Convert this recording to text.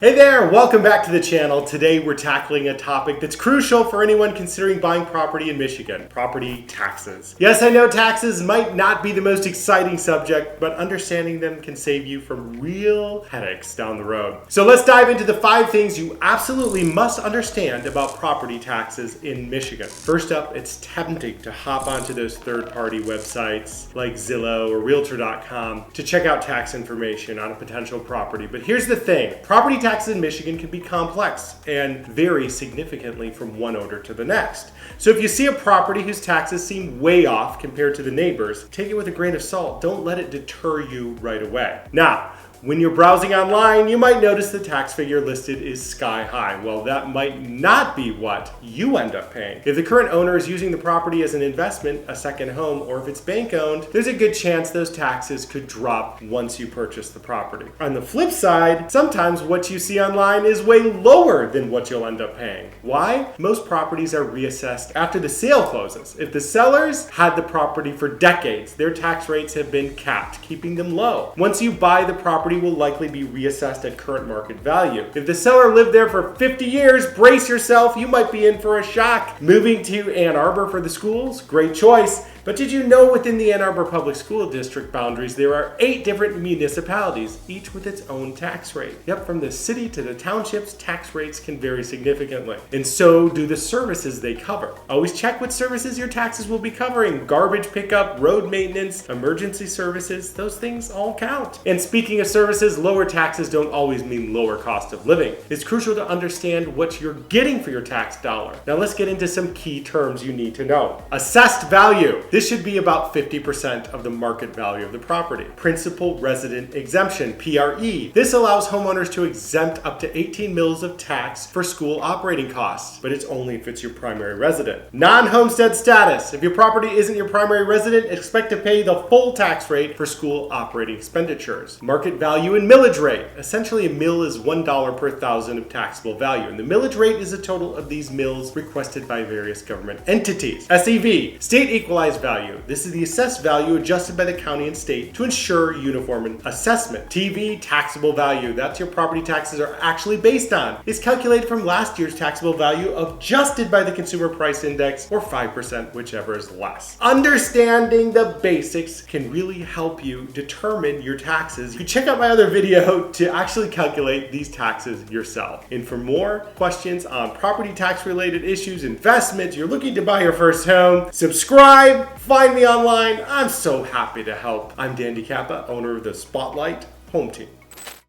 Hey there, welcome back to the channel. Today we're tackling a topic that's crucial for anyone considering buying property in Michigan, property taxes. Yes, I know taxes might not be the most exciting subject, but understanding them can save you from real headaches down the road. So let's dive into the 5 things you absolutely must understand about property taxes in Michigan. First up, it's tempting to hop onto those third-party websites like Zillow or Realtor.com to check out tax information on a potential property. But here's the thing, property taxes in Michigan can be complex and vary significantly from one owner to the next. So if you see a property whose taxes seem way off compared to the neighbors, take it with a grain of salt. Don't let it deter you right away. Now, when you're browsing online, you might notice the tax figure listed is sky high. Well, that might not be what you end up paying. If the current owner is using the property as an investment, a second home, or if it's bank owned, there's a good chance those taxes could drop once you purchase the property. On the flip side, sometimes what you see online is way lower than what you'll end up paying. Why? Most properties are reassessed after the sale closes. If the sellers had the property for decades, their tax rates have been capped, keeping them low. Once you buy the property, will likely be reassessed at current market value. If the seller lived there for 50 years, brace yourself, you might be in for a shock. Moving to Ann Arbor for the schools? Great choice. But did you know within the Ann Arbor Public School District boundaries, there are 8 different municipalities, each with its own tax rate? Yep, from the city to the townships, tax rates can vary significantly. And so do the services they cover. Always check what services your taxes will be covering. Garbage pickup, road maintenance, emergency services, those things all count. And speaking of services, lower taxes don't always mean lower cost of living. It's crucial to understand what you're getting for your tax dollar. Now let's get into some key terms you need to know. Assessed value. This should be about 50% of the market value of the property. Principal resident exemption, PRE. This allows homeowners to exempt up to 18 mills of tax for school operating costs, but it's only if it's your primary resident. Non-homestead status. If your property isn't your primary resident, expect to pay the full tax rate for school operating expenditures. Market value and millage rate. Essentially, a mill is $1 per thousand of taxable value, and the millage rate is a total of these mills requested by various government entities. SEV, state equalized value. This is the assessed value adjusted by the county and state to ensure uniform assessment. TV, taxable value. That's your property taxes are actually based on. It's calculated from last year's taxable value adjusted by the consumer price index, or 5%, whichever is less. Understanding the basics can really help you determine your taxes. You can check out my other video to actually calculate these taxes yourself. And for more questions on property tax related issues, investments, you're looking to buy your first home, subscribe. Find me online. I'm so happy to help. I'm Dan DeCapua, owner of the Spotlight Home Team.